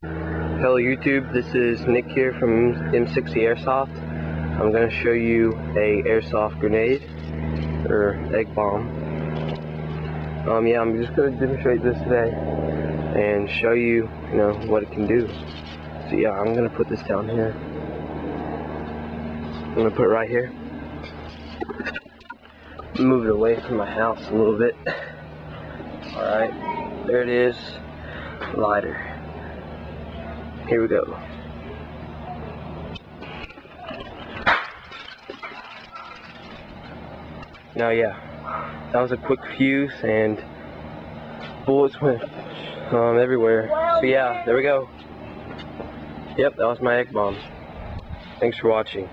Hello YouTube, this is Nick here from M60Airsoft. I'm going to show you a airsoft grenade, or egg bomb. Yeah, I'm just going to demonstrate this today and show you, what it can do. So yeah, I'm going to put this down here. I'm going to put it right here. Move it away from my house a little bit. Alright, there it is. Lighter. Here we go. Now yeah, that was a quick fuse and bullets went everywhere. So yeah, there we go. Yep, that was my egg bomb. Thanks for watching.